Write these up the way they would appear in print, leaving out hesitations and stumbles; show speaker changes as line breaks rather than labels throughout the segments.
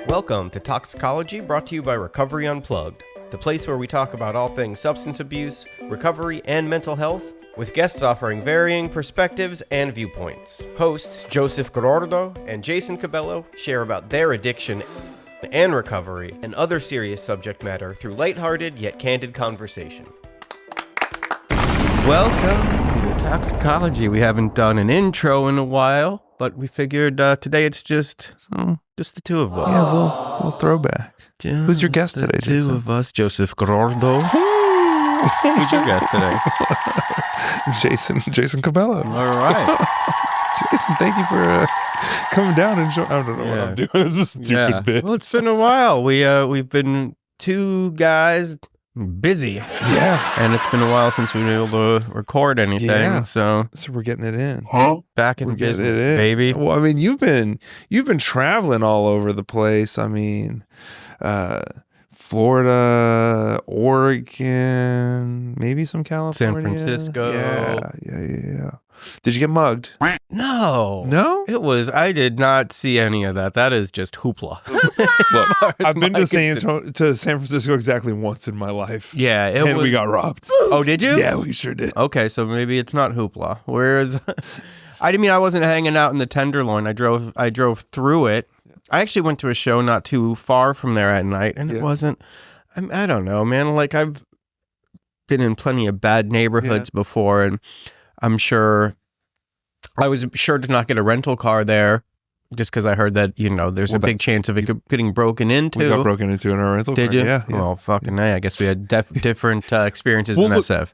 Welcome to Talksicology, brought to you by Recovery Unplugged, the place where we talk about all things substance abuse, recovery, and mental health, with guests offering varying perspectives and viewpoints. Hosts Joseph Gordo and Jason Cabello share about their addiction and recovery and other serious subject matter through lighthearted yet candid conversation. Welcome to Talksicology. We haven't done an intro in a while, but we figured today it's just the two of us.
Yeah, a little throwback.
Just
Who's your guest today, Jason?
Two of us, Joseph Gordo. Who's your guest today?
Jason Cabello.
All right.
Jason, thank you for coming down and I don't know what I'm doing. This is a stupid bit.
Well, it's been a while. We've been two guys busy.
Yeah.
And it's been a while since we've been able to record anything.
Yeah.
So
we're getting it in.
Back in
We're getting
business,
it in.
baby.
Well, I mean, you've been traveling all over the place. I mean, Florida, Oregon, maybe some California.
San Francisco.
Yeah. Did you get mugged?
No.
No?
I did not see any of that. That is just hoopla.
Look, I've been to San Francisco exactly once in my life.
Yeah.
And we got robbed.
Oh, did you?
Yeah, we sure did.
Okay, so maybe it's not hoopla. Whereas, I wasn't hanging out in the Tenderloin. I drove through it. I actually went to a show not too far from there at night, and it wasn't. I don't know, man. Like, I've been in plenty of bad neighborhoods before, and I'm sure I was sure to not get a rental car there, just because I heard that there's a big chance of it getting broken into.
We got broken into in our rental car.
Did you?
Yeah.
Well, fucking A. I guess we had different experiences in SF.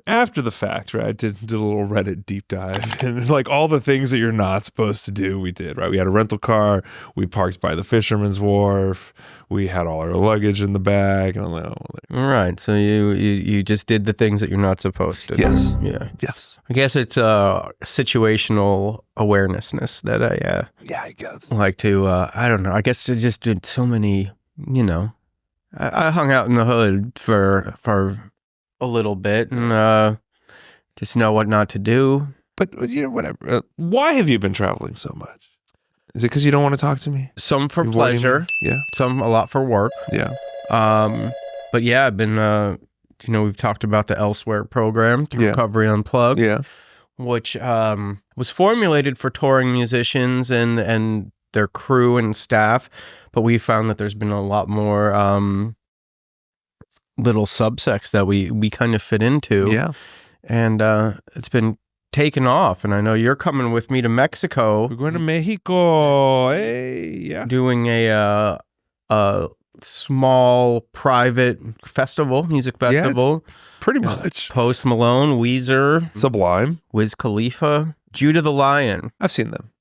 After the fact, right? I did a little Reddit deep dive, and like all the things that you're not supposed to do, we did. Right? We had a rental car. We parked by the Fisherman's Wharf. We had all our luggage in the bag, and I'm like,
all right. So you just did the things that you're not supposed to.
Yes.
Yeah.
Yes.
I guess it's situational awarenessness that I
I guess.
like to I don't know. I guess I just did so many. I hung out in the hood for a little bit and just know what not to do.
But whatever. Why have you been traveling so much? Is it because you don't want to talk to me?
Some for pleasure.
Yeah.
Some a lot for work.
Yeah.
But yeah, I've been we've talked about the Elsewhere program through Recovery Unplugged.
Yeah.
Which was formulated for touring musicians and their crew and staff, but we found that there's been a lot more little subsects that we kind of fit into. Yeah. And it's been taken off, and I know you're coming with me to Mexico.
We're going to Mexico. Hey, yeah.
Doing a small private music festival.
Yeah, pretty much.
Post Malone, Weezer,
Sublime,
Wiz Khalifa, Judah the Lion.
I've seen them.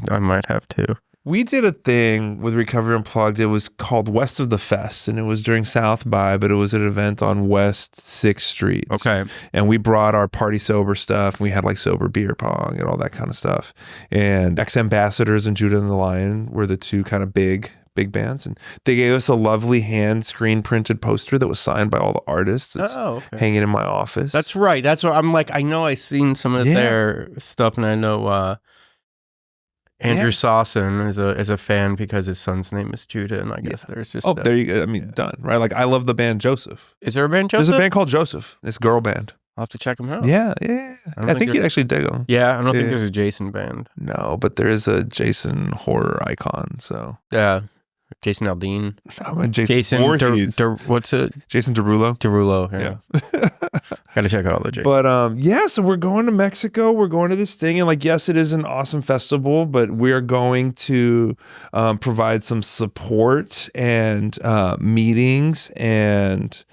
I might have too.
We did a thing with Recovery Unplugged. It was called West of the Fest, and it was during South by, but it was an event on West 6th Street.
Okay.
And we brought our party sober stuff. We had like sober beer pong and all that kind of stuff. And Ex-Ambassadors and Judah and the Lion were the two kind of big bands, and they gave us a lovely hand screen printed poster that was signed by all the artists. It's hanging in my office.
That's right. That's what I'm like. I know I've seen some of their stuff, and I know Andrew Sawson is a fan because his son's name is Judah, and I guess there's just
there you go. I mean, done, right? Like, I love the band Joseph.
Is there a band Joseph?
There's a band called Joseph. It's a girl band.
I'll have to check them out.
Yeah. I think you'd actually dig them.
Yeah, I don't think there's a Jason band.
No, but there is a Jason horror icon, so.
Yeah. Jason Aldean.
No, Jason
what's it?
Jason Derulo.
Yeah. Gotta check out all the Jasons.
But so we're going to Mexico. We're going to this thing, and like, yes, it is an awesome festival, but we're going to provide some support and meetings and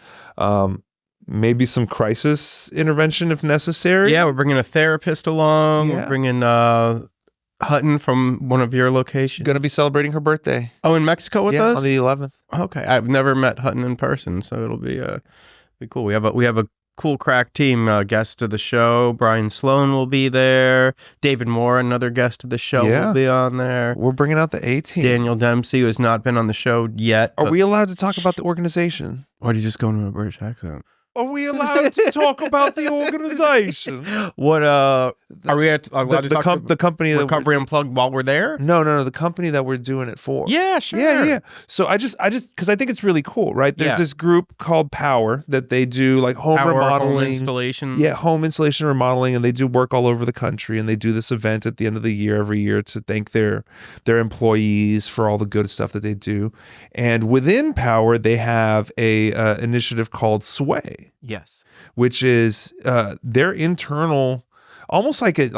maybe some crisis intervention if necessary.
Yeah, we're bringing a therapist along.
Yeah.
We're bringing Hutton from one of your locations.
Going to be celebrating her birthday.
Oh, in Mexico with us?
On the 11th.
Okay, I've never met Hutton in person, so it'll be cool. We have a cool crack team. Guest of the show, Brian Sloan will be there. David Moore, another guest of the show, will be on there.
We're bringing out the A team.
Daniel Dempsey, who has not been on the show yet.
Are we allowed to talk about the organization?
Why did you just go into a British accent?
Are we allowed to talk about the organization?
What are we allowed to talk
the company that
Recovery Unplugged while we're there?
No, the company that we're doing it for.
Yeah, sure.
Yeah. So I just because I think it's really cool, right? There's this group called Power that they do like home remodeling,
home installation.
Yeah, home installation remodeling, and they do work all over the country, and they do this event at the end of the year every year to thank their employees for all the good stuff that they do. And within Power, they have a initiative called Sway.
Yes.
Which is their internal, almost like a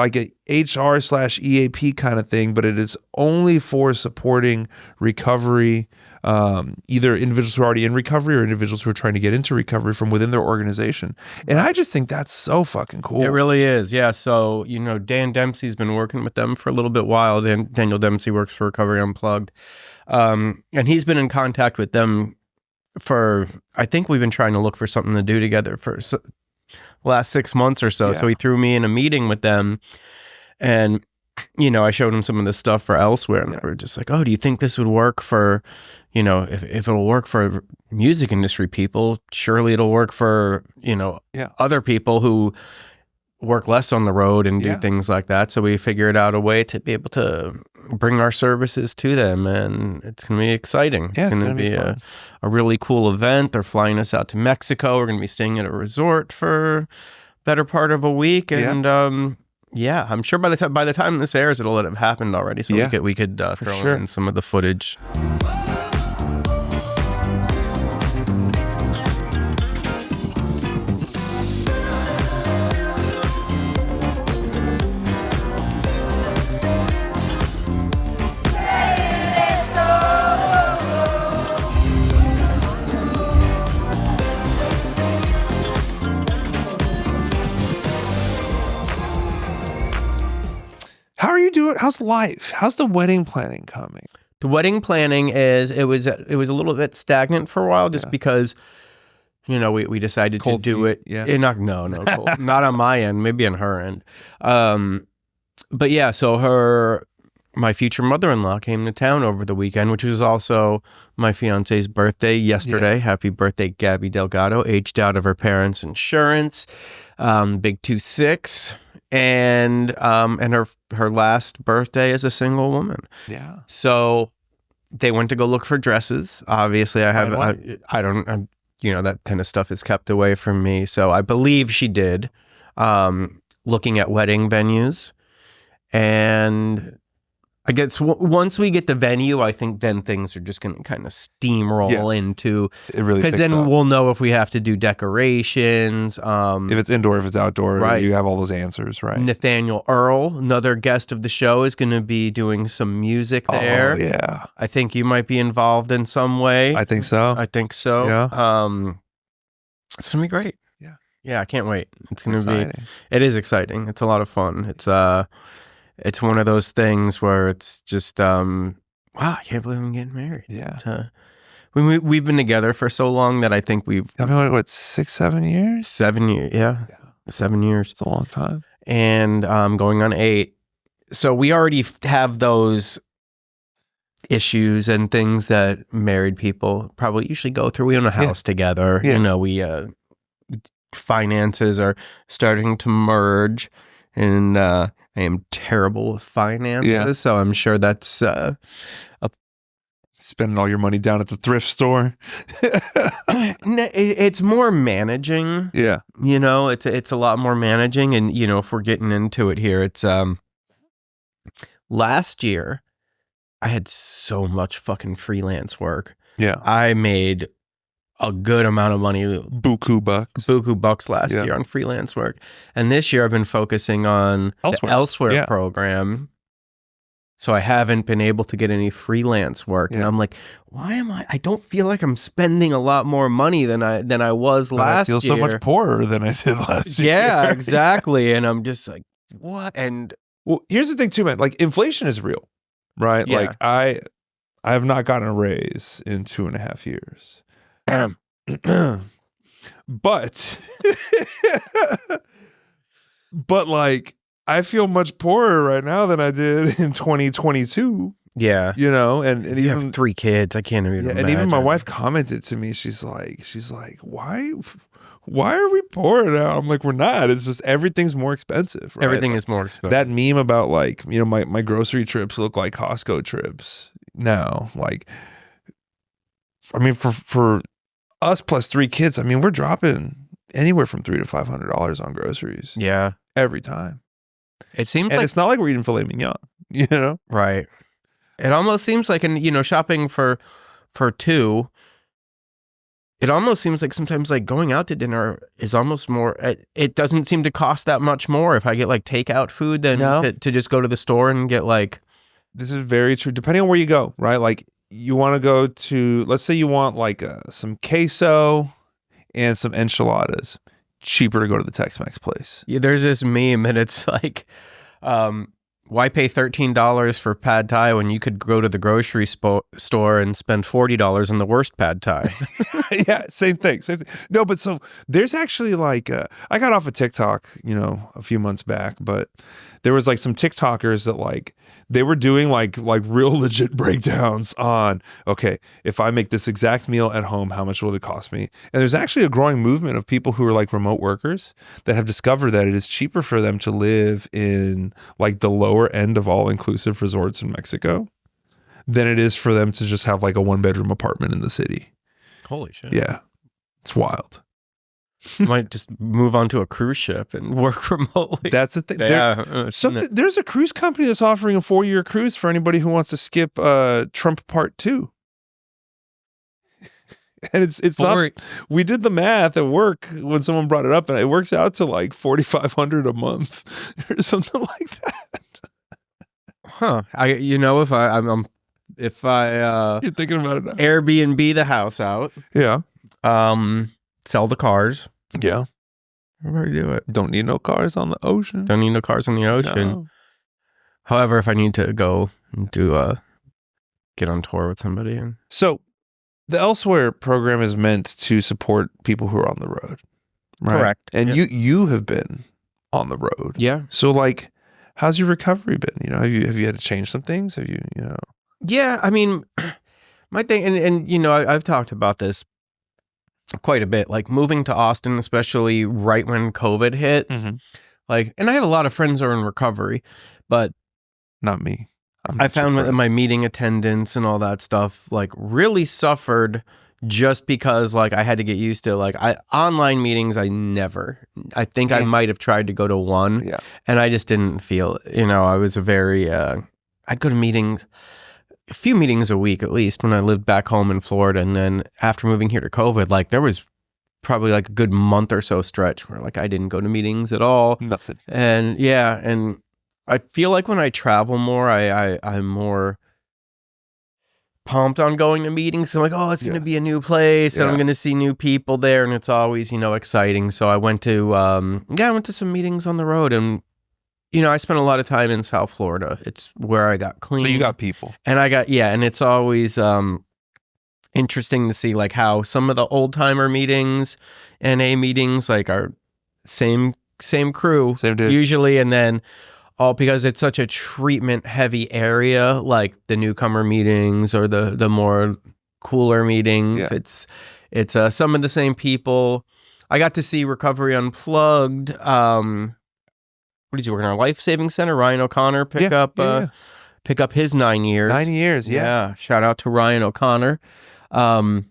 HR/EAP kind of thing, but it is only for supporting recovery, either individuals who are already in recovery or individuals who are trying to get into recovery from within their organization. And I just think that's so fucking cool.
It really is. Yeah. So, Dan Dempsey's been working with them for a little bit while. Daniel Dempsey works for Recovery Unplugged. And he's been in contact with them I think we've been trying to look for something to do together for the last 6 months or so. Yeah. So he threw me in a meeting with them, and, I showed him some of this stuff for elsewhere, and they were just like, oh, do you think this would work for, if it'll work for music industry people, surely it'll work for, other people who work less on the road and do things like that. So we figured out a way to be able to bring our services to them, and it's going to be exciting.
Yeah,
it's going to be a really cool event. They're flying us out to Mexico. We're going to be staying at a resort for better part of a week, and I'm sure by the time this airs, it'll have happened already. So we could throw in some of the footage.
How are you doing? How's life? How's the wedding planning coming?
The wedding planning it was a little bit stagnant for a while, just because, we decided to do it.
Yeah.
No, cold. Not on my end, maybe on her end. But yeah, so my future mother-in-law came to town over the weekend, which was also my fiance's birthday yesterday. Yeah. Happy birthday, Gabby Delgado, aged out of her parents' insurance, big 26. And her last birthday as a single woman.
Yeah.
So they went to go look for dresses. Obviously, I don't, that kind of stuff is kept away from me. So I believe she did, looking at wedding venues. And I guess once we get the venue, I think then things are just going to kind of steamroll into
it, really,
because then we'll know if we have to do decorations.
If it's indoor, if it's outdoor,
right.
You have all those answers, right?
Nathaniel Earl, another guest of the show, is going to be doing some music there.
Oh, yeah.
I think you might be involved in some way.
I think so.
Yeah. It's going to be great.
Yeah.
Yeah, I can't wait. It's going to be, it is exciting. It's a lot of fun. It's one of those things where it's just, wow, I can't believe I'm getting married.
Yeah.
We've been together for so long that I think
I've been, what, 6, 7 years?
7 years, yeah. 7 years.
It's a long time.
And going on 8. So we already have those issues and things that married people probably usually go through. We own a house together.
Yeah.
Finances are starting to merge, and I am terrible with finances, so I'm sure that's
spending all your money down at the thrift store.
It's more managing.
Yeah.
It's a lot more managing, and if we're getting into it here, it's last year I had so much fucking freelance work.
Yeah.
I made a good amount of money.
Buku bucks
last year on freelance work. And this year I've been focusing on the Elsewhere program. So I haven't been able to get any freelance work. And I'm like, why am I don't feel like I'm spending a lot more money than I was last year.
I feel so much poorer than I did last year.
Yeah, exactly. And I'm just like, what? And
well, here's the thing too, man. Like, inflation is real, right?
Yeah.
Like I have not gotten a raise in 2.5 years. But like, I feel much poorer right now than I did in 2022.
Yeah.
And
you
even
have 3 kids. I can't even imagine.
And even my wife commented to me, she's like, why why are we poor now? I'm like, we're not. It's just everything's more expensive. Right?
Everything
Like,
is more expensive.
that meme about like, you know, my grocery trips look like Costco trips now. Like, I mean, for us plus 3 kids, I mean, we're dropping anywhere from $300 to $500 on groceries.
Yeah.
Every time.
It seems
And
like
it's not like we're eating filet mignon, you know?
right. It almost seems like, and you know, shopping for 2, it almost seems like sometimes like going out to dinner is almost more, it doesn't seem to cost that much more if I get like takeout food than to just go to the store and get like.
This is very true. Depending on where you go, right? Like you want to go to, let's say you want like some queso and some enchiladas. Cheaper to go to the Tex-Mex place.
Yeah, there's this meme and it's like, why pay $13 for pad thai when you could go to the grocery store and spend $40 on the worst pad thai?
Yeah, same thing. No, but so there's actually like, I got off of TikTok, you know, a few months back, but there was like some TikTokers that like, they were doing like real legit breakdowns on, okay, if I make this exact meal at home, how much will it cost me? And there's actually a growing movement of people who are like remote workers that have discovered that it is cheaper for them to live in like the lower end of all-inclusive resorts in Mexico than it is for them to just have like a 1-bedroom apartment in the city.
Holy shit.
Yeah. It's wild.
Might just move on to a cruise ship and work remotely.
That's the thing.
Yeah.
There's a cruise company that's offering a 4-year cruise for anybody who wants to skip Trump Part 2. And it's not. We did the math at work when someone brought it up, and it works out to like $4,500 a month or something like that.
Huh? If I
You're thinking about it now.
Airbnb the house out,
Yeah.
sell the cars.
Yeah.
Everybody do it.
Don't need no cars on the ocean.
Don't need no cars on the ocean.
No.
However, if I need to go and get on tour with somebody, and
So the Elsewhere program is meant to support people who are on the road, right?
Correct.
And
Yep.
you have been on the road.
Yeah.
So like, how's your recovery been? You know, have you had to change some things? Have you know?
Yeah, I mean, my thing, and you know, I've talked about this quite a bit, like moving to Austin, especially right when COVID hit.
Mm-hmm.
Like, and I have a lot of friends who are in recovery, but
Not me.
I found that my meeting attendance and all that stuff like really suffered just because like I had to get used to like online meetings. I think I might have tried to go to one, and I just didn't feel, you know, I was a very, I'd go to meetings, a few meetings a week at least when I lived back home in Florida. And then after moving here to COVID, like there was probably like a good month or so stretch where like I didn't go to meetings at all.
Nothing.
And yeah, and I feel like when I travel more, I'm more pumped on going to meetings. So I'm like, oh, it's going to be a new place and I'm going to see new people there. And it's always, you know, exciting. So I went to, I went to some meetings on the road, and, you know, I spent a lot of time in South Florida. It's where I got clean.
So you got people.
And and it's always interesting to see like how some of the old timer meetings, NA meetings, like are same crew.
Same dude.
Usually. And then all because it's such a treatment heavy area, like the newcomer meetings or the more cooler meetings.
Yeah.
It's some of the same people. I got to see Recovery Unplugged. What is he working on? Life Saving Center. Ryan O'Connor pick up his 9 years.
9 years, yeah.
Shout out to Ryan O'Connor. Ryan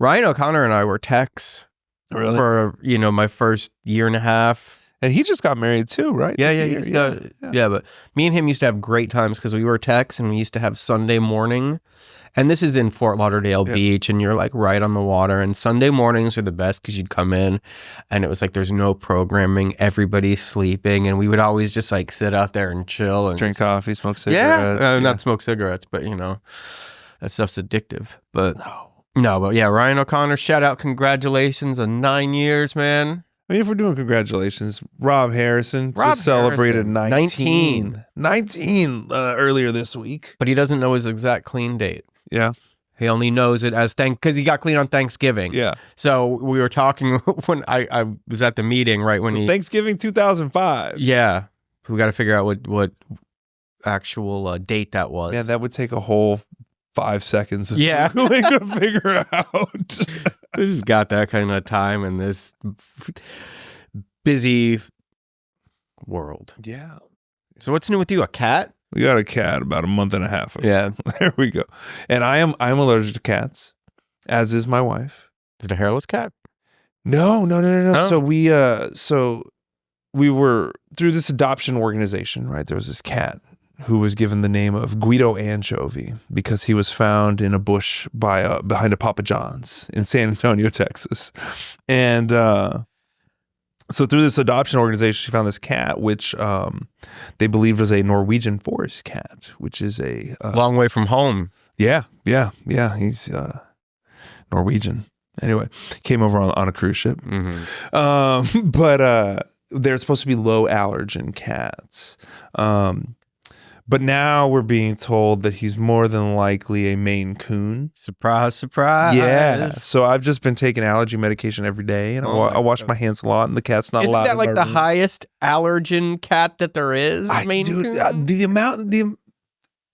O'Connor and I were techs for, you know, my first year and a half.
And he just got married too, right?
Yeah, but me and him used to have great times because we were techs and we used to have Sunday morning. And this is in Fort Lauderdale Beach, and you're like right on the water. And Sunday mornings are the best because you'd come in and it was like there's no programming, everybody's sleeping, and we would always just like sit out there and chill and
drink coffee, smoke cigarettes.
Not smoke cigarettes, but you know, that stuff's addictive. But but yeah, Ryan O'Connor, shout out, congratulations on 9 years, man.
I mean, if we're doing congratulations, Rob Harrison just celebrated 19 earlier this week.
But he doesn't know his exact clean date.
Yeah.
He only knows it as because he got clean on Thanksgiving.
Yeah.
So we were talking when I was at the meeting, right? When
Thanksgiving 2005.
Yeah. We got to figure out what actual date that was.
Yeah, that would take a whole 5 seconds of Googling to figure out.
just got that kind of time in this busy world.
Yeah.
So what's new with you? A cat?
We got a cat about a month and a half ago.
Yeah.
There we go. And I'm allergic to cats, as is my wife.
Is it a hairless cat?
No.
Oh.
So we were through this adoption organization, right? There was this cat who was given the name of Guido Anchovy because he was found in a bush behind a Papa John's in San Antonio, Texas. And so through this adoption organization, she found this cat, which they believed was a Norwegian forest cat, which is a
long way from home.
Yeah. He's Norwegian. Anyway, came over on a cruise ship.
Mm-hmm.
But they're supposed to be low allergen cats. But now we're being told that he's more than likely a Maine Coon.
Surprise, surprise.
Yeah. So I've just been taking allergy medication every day, and I wash my hands a lot, and the cat's not allowed.
Isn't that like the highest allergen cat that there is? Maine Coon?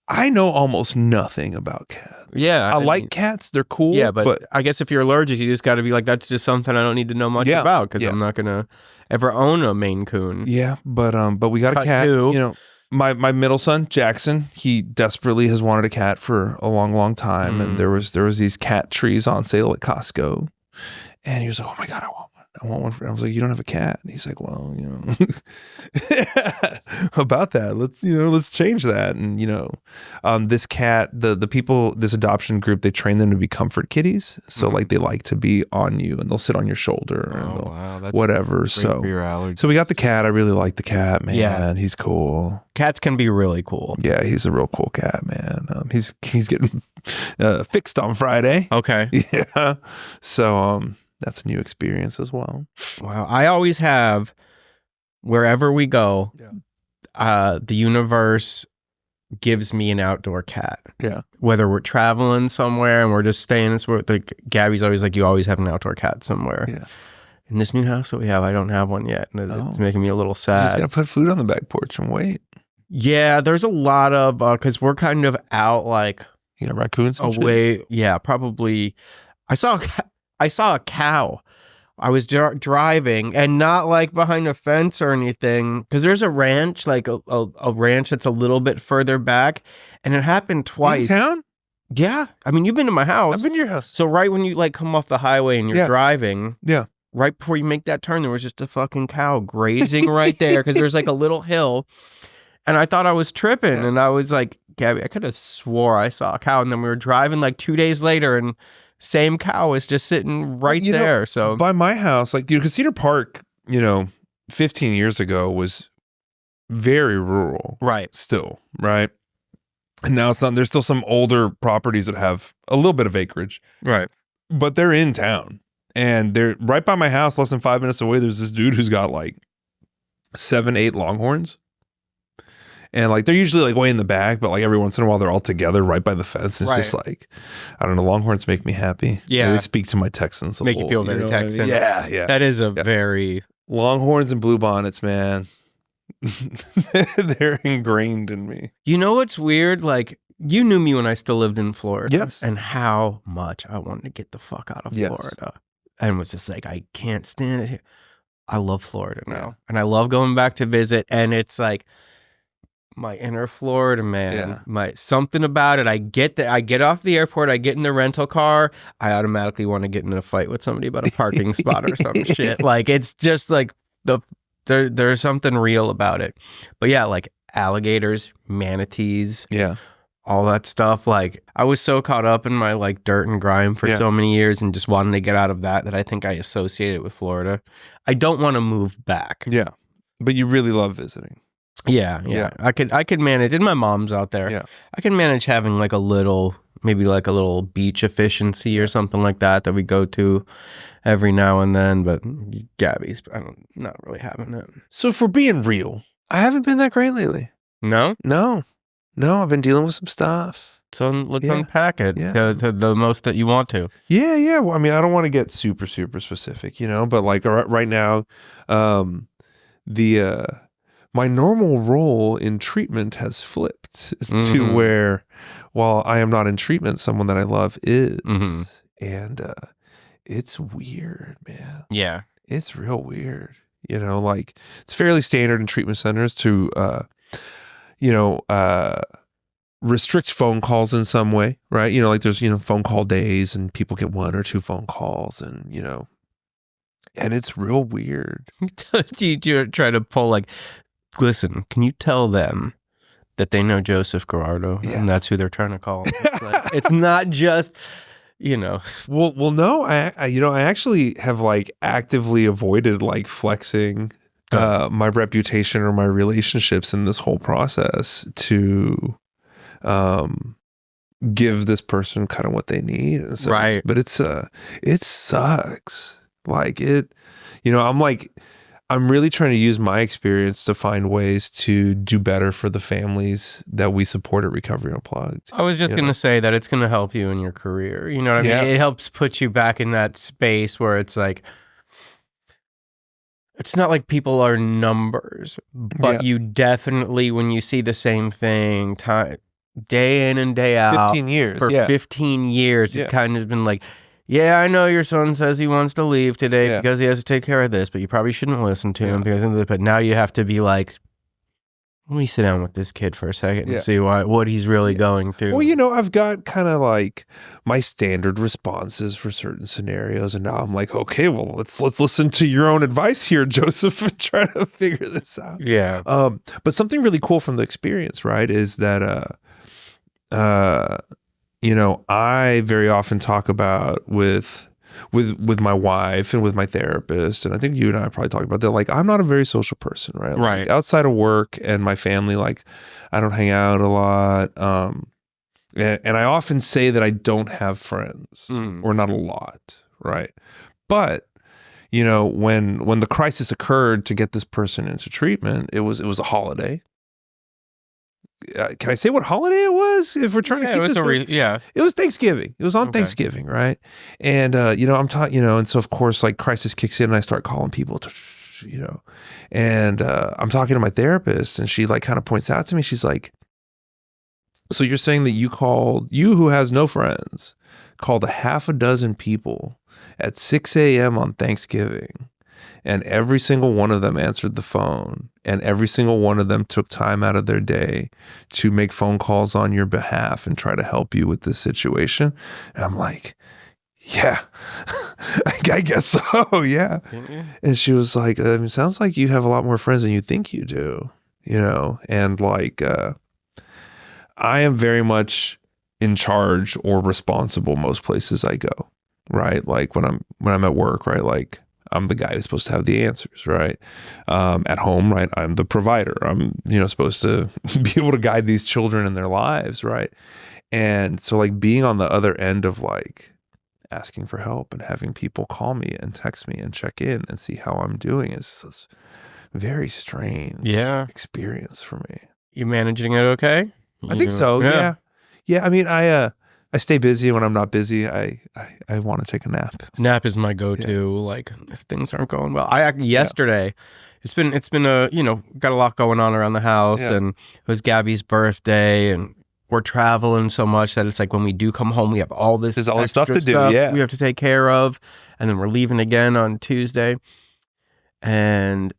I know almost nothing about cats.
Yeah.
I like cats. They're cool.
Yeah, but I guess if you're allergic, you just got to be like, that's just something I don't need to know much about because I'm not going to ever own a Maine Coon.
Yeah, but we got a cat.
Too.
You know, my middle son, Jackson, he desperately has wanted a cat for a long, long time. And there was these cat trees on sale at Costco. And he was like, oh my God, I want one. I was like, you don't have a cat? And he's like, well, you know, about that, let's change that. And, this cat, the people, this adoption group, they train them to be comfort kitties. So like they like to be on you and they'll sit on your shoulder and
that's
whatever.
Great for your allergies.
So we got the cat. I really like the cat, man.
Yeah.
He's cool.
Cats can be really cool.
Yeah, he's a real cool cat, man. He's getting fixed on Friday.
Okay.
Yeah. So that's a new experience as well.
Wow. I always have, wherever we go, the universe gives me an outdoor cat.
Yeah.
Whether we're traveling somewhere and we're just staying, like Gabby's always like, you always have an outdoor cat somewhere.
Yeah.
In this new house that we have, I don't have one yet. And it's making me a little sad.
You just got to put food on the back porch and wait.
Yeah, there's a lot of, because we're kind of out like.
You got raccoons and
away.
shit?
Yeah, probably. I saw a cow. I was driving and not like behind a fence or anything because there's a ranch, like a ranch that's a little bit further back. And it happened twice.
In town?
Yeah. I mean, you've been to my house.
I've been to your house.
So right when you like come off the highway and you're driving.
Yeah.
Right before you make that turn, there was just a fucking cow grazing right there because there's like a little hill. And I thought I was tripping. And I was like, Gabby, I could have swore I saw a cow. And then we were driving like 2 days later and same cow is just sitting right there. So
by my house, like, because Cedar Park, 15 years ago was very rural.
Right.
Still, right? And now it's not, there's still some older properties that have a little bit of acreage.
Right.
But they're in town. And they're right by my house, less than 5 minutes away. There's this dude who's got like 7, 8 longhorns. And like they're usually like way in the back, but like every once in a while they're all together right by the fence. It's just like, I don't know, longhorns make me happy.
Yeah.
They speak to my Texans.
Make you feel very Texan.
I mean? Yeah.
That is a very...
Longhorns and bluebonnets, man. They're ingrained in me.
You know what's weird? Like, you knew me when I still lived in Florida.
Yes.
And how much I wanted to get the fuck out of Florida. And was just like, I can't stand it here. I love Florida now. Yeah. And I love going back to visit. And it's like... my inner Florida man, something about it. I get off the airport, I get in the rental car, I automatically want to get in a fight with somebody about a parking spot or some shit. Like it's just like there's something real about it. But yeah, like alligators, manatees, all that stuff. Like I was so caught up in my like dirt and grime for so many years and just wanting to get out of that I think I associate it with Florida. I don't want to move back.
Yeah, but you really love visiting.
Yeah. I could manage, and my mom's out there.
Yeah.
I can manage having like maybe like a little beach efficiency or something like that we go to every now and then. But Gabby's, not really having it.
So for being real, I haven't been that great lately.
No,
I've been dealing with some stuff. So
let's unpack it to the most that you want to.
Yeah. Well, I mean, I don't want to get super, super specific, but like right now, my normal role in treatment has flipped to where, while I am not in treatment, someone that I love is. Mm-hmm. And it's weird, man.
Yeah.
It's real weird. You know, like it's fairly standard in treatment centers to, restrict phone calls in some way, right? You know, like there's, phone call days and people get 1 or 2 phone calls and, and it's real weird.
Do you try to pull like, listen, can you tell them that they know Joseph Gerardo and that's who they're trying to call? It's not just,
Well, no, I actually have like actively avoided like flexing my reputation or my relationships in this whole process to give this person kind of what they need. And so
right.
But it sucks. Like I'm really trying to use my experience to find ways to do better for the families that we support at Recovery Unplugged.
I was just going to say that it's going to help you in your career. You know what I mean? It helps put you back in that space where it's like, it's not like people are numbers, but you definitely, when you see the same thing day in and day out
15 years
for 15 years, it kind of been like, yeah, I know your son says he wants to leave today because he has to take care of this, but you probably shouldn't listen to him but now you have to be like, let me sit down with this kid for a second and see what he's really going through.
Well, I've got kind of like my standard responses for certain scenarios, and now I'm like, okay, well, let's listen to your own advice here, Joseph, and try to figure this out.
Yeah.
But something really cool from the experience, right, is that I very often talk about with my wife and with my therapist, and I think you and I probably talked about that. Like, I'm not a very social person, right?
Right.
Like, outside of work and my family, like, I don't hang out a lot. And I often say that I don't have friends or not a lot, right? But when the crisis occurred to get this person into treatment, it was a holiday. Can I say what holiday it was? If we're trying to keep it was Thanksgiving. It was on Thanksgiving, right? And I'm talking, and so of course, like, crisis kicks in, and I start calling people, and I'm talking to my therapist, and she like kind of points out to me, she's like, so you're saying that you who has no friends, called a half a dozen people at 6 a.m. on Thanksgiving, and every single one of them answered the phone, and every single one of them took time out of their day to make phone calls on your behalf and try to help you with this situation. And I'm like, yeah, I guess so. Yeah. And she was like, it sounds like you have a lot more friends than you think you do, and like, I am very much in charge or responsible most places I go, right? Like when I'm at work, right? Like, I'm the guy who's supposed to have the answers, right? At home, right? I'm the provider. I'm, supposed to be able to guide these children in their lives, right? And so, like, being on the other end of like asking for help and having people call me and text me and check in and see how I'm doing is a very strange experience for me.
You managing it okay?
I think so. Yeah. I mean, I stay busy. When I'm not busy, I want to take a nap.
Nap is my go-to. Like, if things aren't going well. Yesterday, it's been got a lot going on around the house, and it was Gabby's birthday, and we're traveling so much that it's like when we do come home, we have all this
stuff to do. Yeah,
we have to take care of, and then we're leaving again on Tuesday. And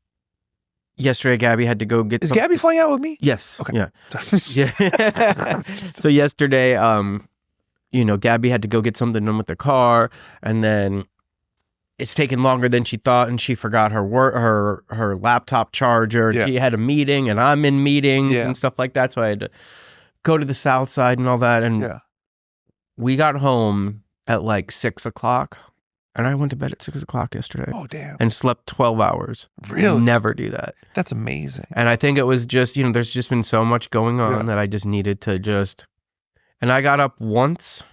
yesterday, Gabby had to go get.
Is Gabby flying out with me?
Yes.
Okay.
Yeah. Yeah. So yesterday, Gabby had to go get something done with the car, and then it's taken longer than she thought, and she forgot her laptop charger. Yeah. She had a meeting, and I'm in meetings and stuff like that, so I had to go to the south side and all that, and we got home at like 6 o'clock, and I went to bed at 6 o'clock yesterday.
Oh, damn.
And slept 12 hours.
Really?
Never do that.
That's amazing.
And I think it was just, there's just been so much going on that I just needed to just... And I got up once.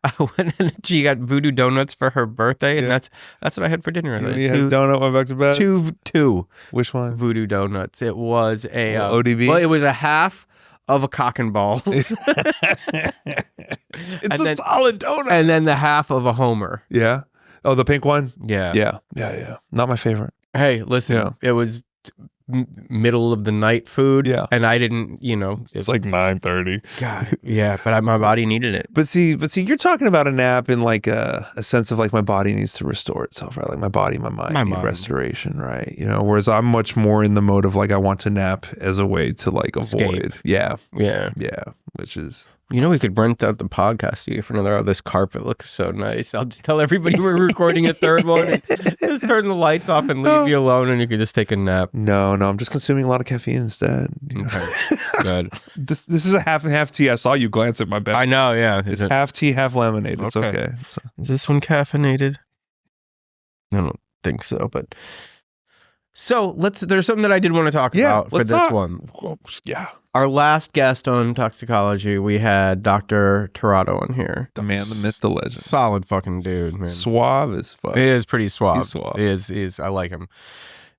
I went and she got voodoo donuts for her birthday, and that's what I had for dinner.
You had a donut, went back to bed?
Two.
Which one?
Voodoo donuts. It was a...
ODB?
Well, it was a half of a cock and balls.
It's a solid donut.
And then the half of a Homer.
Yeah? Oh, the pink one?
Yeah.
Yeah. Not my favorite.
Hey, listen, it was middle of the night food.
Yeah.
And I didn't,
It's like 9:30.
God, yeah, but my body needed it.
But see, you're talking about a nap in like a sense of like my body needs to restore itself, right? Like my body, my mind need restoration, right? Whereas I'm much more in the mode of like I want to nap as a way to like avoid. Yeah. Which is.
We could rent out the podcast studio for another. Oh, this carpet looks so nice. I'll just tell everybody we're recording a third one. And just turn the lights off and leave you alone, and you could just take a nap.
No, I'm just consuming a lot of caffeine instead.
Okay, good.
This is a half and half tea. I saw you glance at my bed.
I know, yeah.
It's half tea, half lemonade. It's okay. So.
Is this one caffeinated? I don't think so, but... So there's something that I did want to talk about for this one.
Yeah.
Our last guest on Toxicology, we had Dr. Tirado on here.
The man, the myth, the legend.
Solid fucking dude, man.
Suave as fuck.
He is pretty suave.
He's suave.
He is. I like him.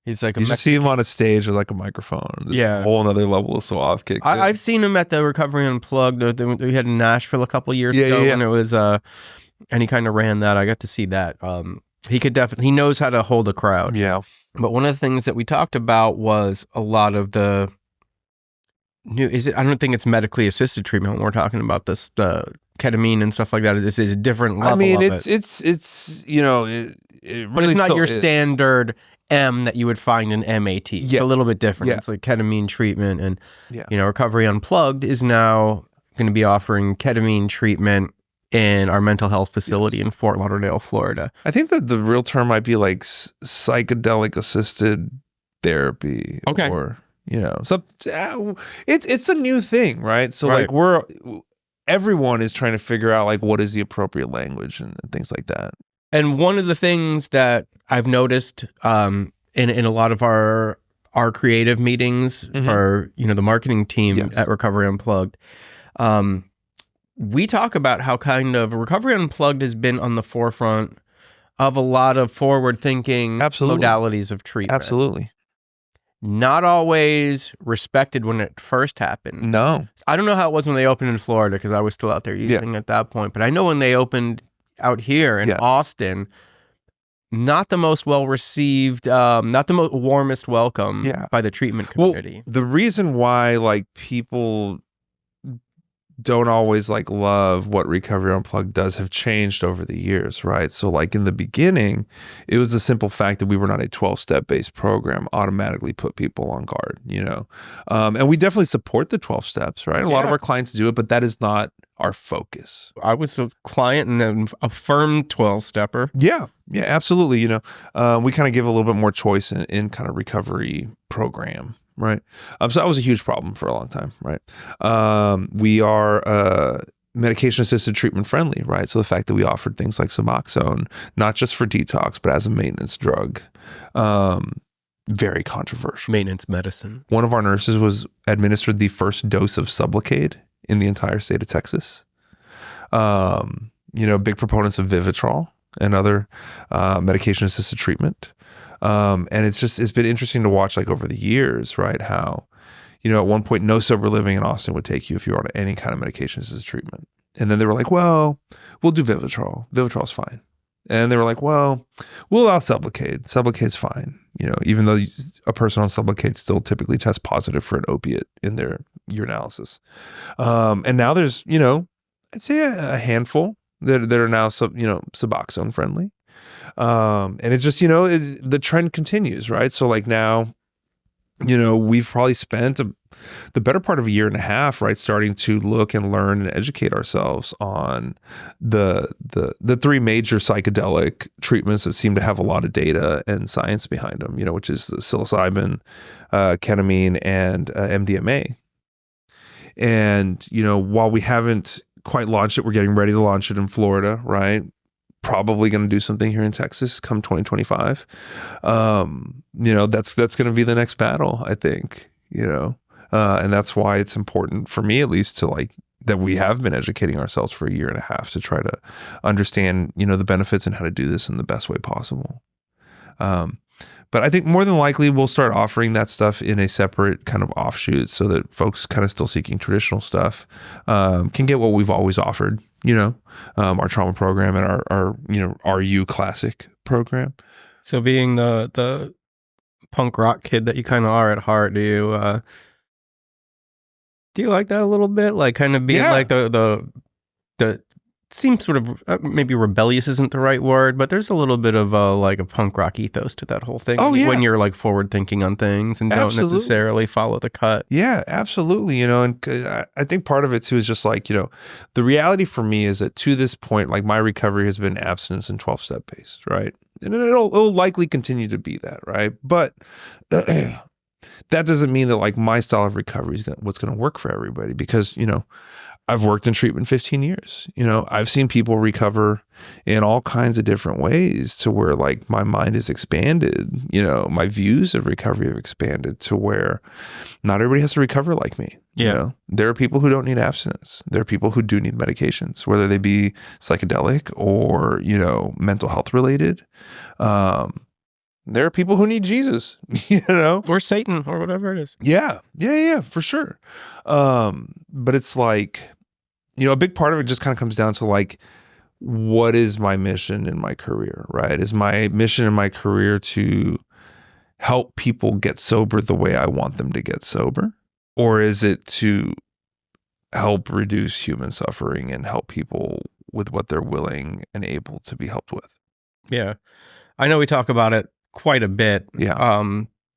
He's like
you should see him on a stage with like a microphone. There's a whole other level of suave kick.
I've seen him at the Recovery Unplugged. We had in Nashville a couple years ago, and it was and he kind of ran that. I got to see that. He knows how to hold a crowd.
Yeah.
But one of the things that we talked about was a lot of the I don't think it's medically assisted treatment when we're talking about this, the ketamine and stuff like that. This is a different level.
I mean,
it's
it really
but it's not your standard M that you would find in MAT. It's a little bit different. It's like ketamine treatment, and Recovery Unplugged is now going to be offering ketamine treatment in our mental health facility in Fort Lauderdale, Florida.
I think that the real term might be like psychedelic assisted therapy.
Okay.
Or, so it's a new thing, right? So like everyone is trying to figure out like what is the appropriate language and things like that.
And one of the things that I've noticed in a lot of our creative meetings for, the marketing team at Recovery Unplugged, we talk about how kind of Recovery Unplugged has been on the forefront of a lot of forward-thinking modalities of treatment.
Absolutely.
Not always respected when it first happened.
No.
I don't know how it was when they opened in Florida because I was still out there using at that point. But I know when they opened out here in Austin, not the most well-received, not the most warmest welcome by the treatment community.
Well, the reason why like people don't always like love what Recovery Unplugged does have changed over the years, right? So like in the beginning, it was the simple fact that we were not a 12-step based program automatically put people on guard, and we definitely support the 12 steps, right? A lot of our clients do it, but that is not our focus.
I was a client and then a firm 12-stepper.
Yeah, absolutely. We kind of give a little bit more choice in kind of recovery program. Right. So that was a huge problem for a long time. Right. We are medication assisted treatment friendly. Right. So the fact that we offered things like Suboxone, not just for detox, but as a maintenance drug, very controversial.
Maintenance medicine.
One of our nurses was administered the first dose of Sublocade in the entire state of Texas. Big proponents of Vivitrol and other medication assisted treatment. And it's been interesting to watch like over the years, right? How, at one point, no sober living in Austin would take you if you were on any kind of medications as a treatment. And then they were like, well, we'll do Vivitrol. Vivitrol's fine. And they were like, well, we'll allow Sublocade. Sublocade's fine. Even though a person on Sublocade still typically tests positive for an opiate in their urinalysis. And now there's, I'd say a handful that are now Suboxone friendly. And it just, the trend continues, right? So like now, we've probably spent the better part of a year and a half, right, starting to look and learn and educate ourselves on the three major psychedelic treatments that seem to have a lot of data and science behind them, which is the psilocybin, ketamine, and MDMA. And, while we haven't quite launched it, we're getting ready to launch it in Florida, right? Probably going to do something here in Texas come 2025. That's going to be the next battle, I think, and that's why it's important for me, at least, to like that we have been educating ourselves for a year and a half to try to understand, the benefits and how to do this in the best way possible. But I think more than likely we'll start offering that stuff in a separate kind of offshoot so that folks kind of still seeking traditional stuff can get what we've always offered, our trauma program and our RU classic program.
So being the punk rock kid that you kind of are at heart, do you like that a little bit? Like kind of being like the seems sort of maybe rebellious isn't the right word, but there's a little bit of like a punk rock ethos to that whole thing. When you're like forward thinking on things and don't necessarily follow the cut.
Yeah, absolutely. And I think part of it too is just like, the reality for me is that to this point, like my recovery has been abstinence and 12-step based, right? And it'll likely continue to be that, right? But that doesn't mean that like my style of recovery is what's going to work for everybody, because, I've worked in treatment 15 years. I've seen people recover in all kinds of different ways to where like my mind is expanded. My views of recovery have expanded to where not everybody has to recover like me.
Yeah.
There are people who don't need abstinence. There are people who do need medications, whether they be psychedelic or, mental health related. There are people who need Jesus,
or Satan or whatever it is.
Yeah, for sure. But it's like, a big part of it just kind of comes down to like, what is my mission in my career, right? Is my mission in my career to help people get sober the way I want them to get sober? Or is it to help reduce human suffering and help people with what they're willing and able to be helped with?
Yeah. I know we talk about it quite a bit,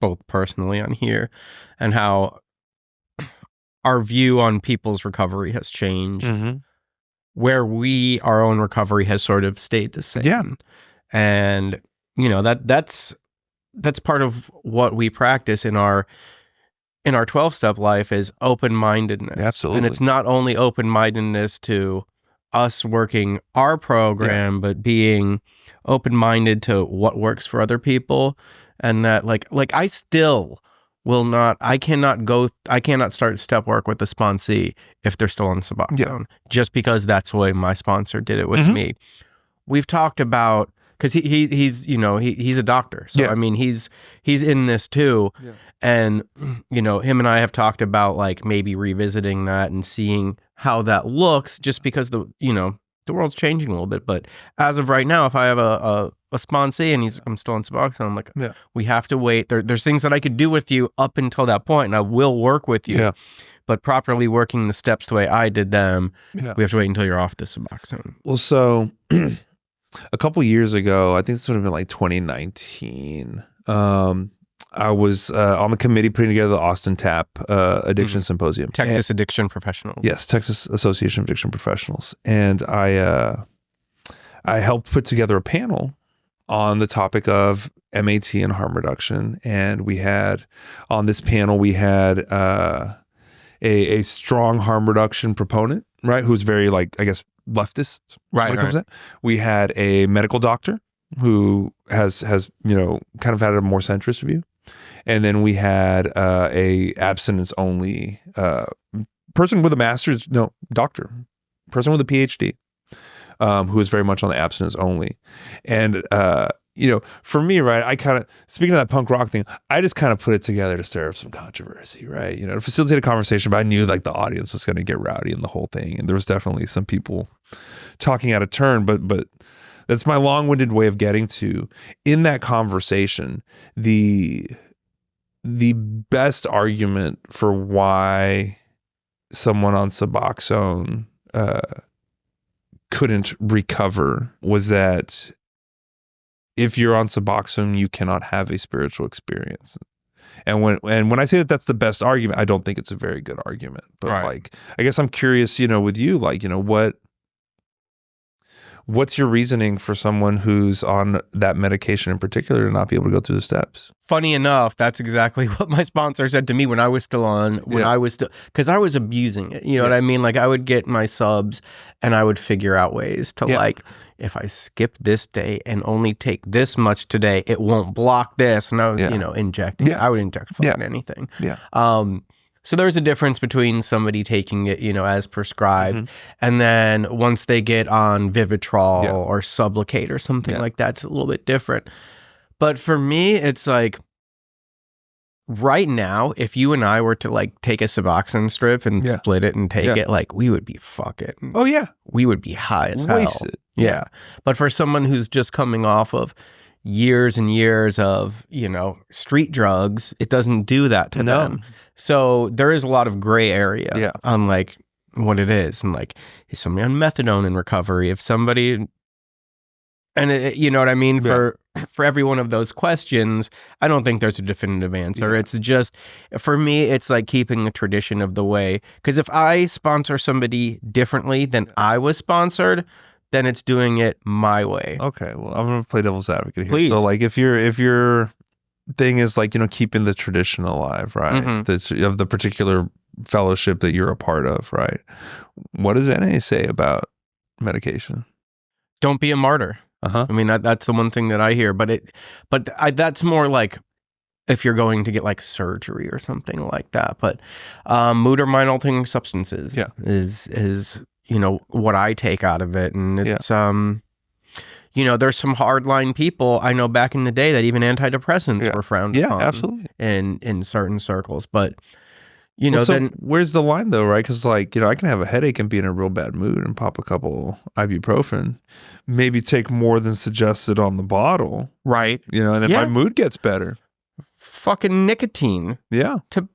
both personally on here, and how our view on people's recovery has changed, where our own recovery has sort of stayed the same.
Yeah.
And, that's part of what we practice in our 12-step life is open-mindedness.
Absolutely.
And it's not only open-mindedness to us working our program, but being open-minded to what works for other people. And that like I still I cannot start step work with the sponsee if they're still on Suboxone, just because that's the way my sponsor did it with me. We've talked about, because he's a doctor, so I mean he's in this too, and him and I have talked about like maybe revisiting that and seeing how that looks, just because the world's changing a little bit. But as of right now, if I have a sponsee and I'm still on Suboxone, I'm like, we have to wait. There's things that I could do with you up until that point, and I will work with you. Yeah. But properly working the steps the way I did them, we have to wait until you're off the Suboxone.
Well, so a couple years ago, I think this would have been like 2019. I was on the committee putting together the Austin TAP Addiction Symposium.
Texas Addiction Professionals.
Yes, Texas Association of Addiction Professionals. And I helped put together a panel on the topic of MAT and harm reduction. And we had, on this panel, we had a strong harm reduction proponent, right, who's very, like, I guess, leftist. Right. We had a medical doctor who has kind of had a more centrist view. And then we had a abstinence only person with a master's, doctor, person with a PhD, who is very much on the abstinence only. And, for me, right, I kind of, speaking of that punk rock thing, I just kind of put it together to stir up some controversy, right? To facilitate a conversation, but I knew like the audience was going to get rowdy in the whole thing. And there was definitely some people talking out of turn, but that's my long-winded way of getting to, in that conversation, the best argument for why someone on Suboxone couldn't recover was that if you're on Suboxone, you cannot have a spiritual experience. And when I say that that's the best argument, I don't think it's a very good argument. But like, I guess I'm curious, with you, like, what's your reasoning for someone who's on that medication in particular to not be able to go through the steps?
Funny enough, that's exactly what my sponsor said to me when I was still on, because I was abusing it. You know what I mean? Like, I would get my subs and I would figure out ways to like, if I skip this day and only take this much today, it won't block this. And I was, injecting. I would inject fucking anything. So there's a difference between somebody taking it, as prescribed, and then once they get on Vivitrol or Sublocade or something like that, it's a little bit different. But for me, it's like, right now, if you and I were to like take a Suboxone strip and split it and take it, like, we would be fucking.
Oh yeah,
we would be high as hell.
Wasted.
Yeah. But for someone who's just coming off of, years and years of, street drugs, it doesn't do that to them. So there is a lot of gray area on like what it is. And like, is somebody on methadone in recovery? If somebody, and you know what I mean? For every one of those questions, I don't think there's a definitive answer. It's just, for me, it's like keeping the tradition of the way. Because if I sponsor somebody differently than I was sponsored, then it's doing it my way.
Okay, well, I'm gonna play devil's advocate here.
Please.
So, like, if your thing is like, keeping the tradition alive, right? Of the particular fellowship that you're a part of, right? What does NA say about medication?
Don't be a martyr. I mean, that's the one thing that I hear. But that's more like if you're going to get like surgery or something like that. But mood or mind altering substances is what I take out of it. And it's, there's some hardline people I know back in the day that even antidepressants were frowned upon.
Yeah, absolutely.
In certain circles. But,
so
then
where's the line though, right? Because like, I can have a headache and be in a real bad mood and pop a couple ibuprofen, maybe take more than suggested on the bottle.
Right.
And then my mood gets better.
Fucking nicotine.
Yeah.
To,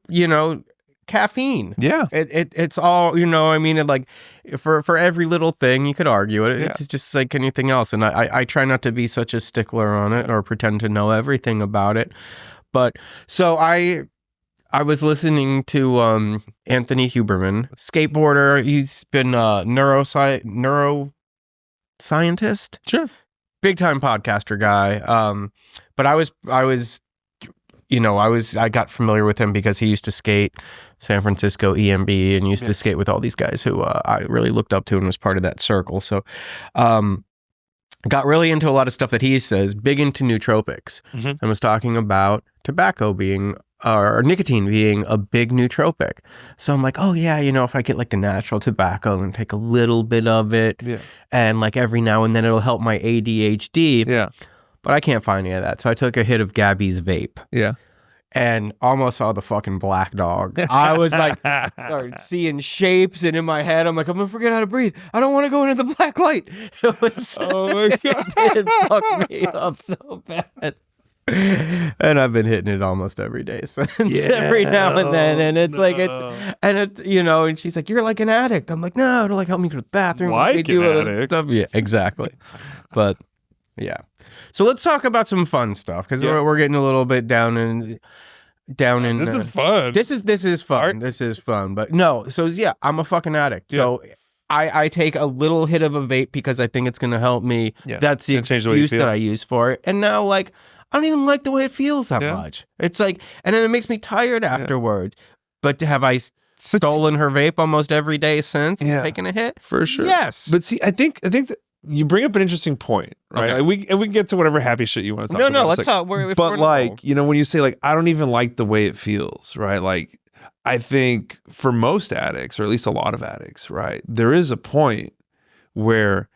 caffeine.
Yeah.
It's all, I mean, like for every little thing you could argue it. It's just like anything else. And I try not to be such a stickler on it or pretend to know everything about it. But so I was listening to Anthony Huberman, skateboarder. He's been a neuroscientist.
Sure.
Big time podcaster guy. But I got familiar with him because he used to skate San Francisco EMB and used to skate with all these guys who I really looked up to and was part of that circle. So got really into a lot of stuff that he says, big into nootropics, and was talking about tobacco being, or nicotine being a big nootropic. So I'm like, oh yeah, if I get like the natural tobacco and take a little bit of it and like every now and then it'll help my ADHD.
Yeah.
But I can't find any of that. So I took a hit of Gabby's vape.
Yeah.
And almost saw the fucking black dog. I was like, started seeing shapes, and in my head, I'm like, I'm gonna forget how to breathe. I don't want to go into the black light. It was,
oh my God.
It did fuck me up so bad. And I've been hitting it almost every day since, every now and then. And it's like, and she's like, you're like an addict. I'm like, no, it'll like help me go to the bathroom.
Like an addict.
Stuff. Yeah, exactly. But yeah. So let's talk about some fun stuff, because we're getting a little bit down in.
This is fun.
This is fun. This is fun. But no, so I'm a fucking addict. Yeah. So I take a little hit of a vape because I think it's going to help me. Yeah. That's the excuse that I use for it. And now, like, I don't even like the way it feels that much. It's like, and then it makes me tired afterwards. But have I stolen her vape almost every day since taking a hit?
For sure.
Yes.
But see, I think that you bring up an interesting point, right?
Okay.
We can get to whatever happy shit you want to talk about.
No, let's talk.
But like, when you say like, I don't even like the way it feels, right? Like, I think for most addicts, or at least a lot of addicts, right, there is a point where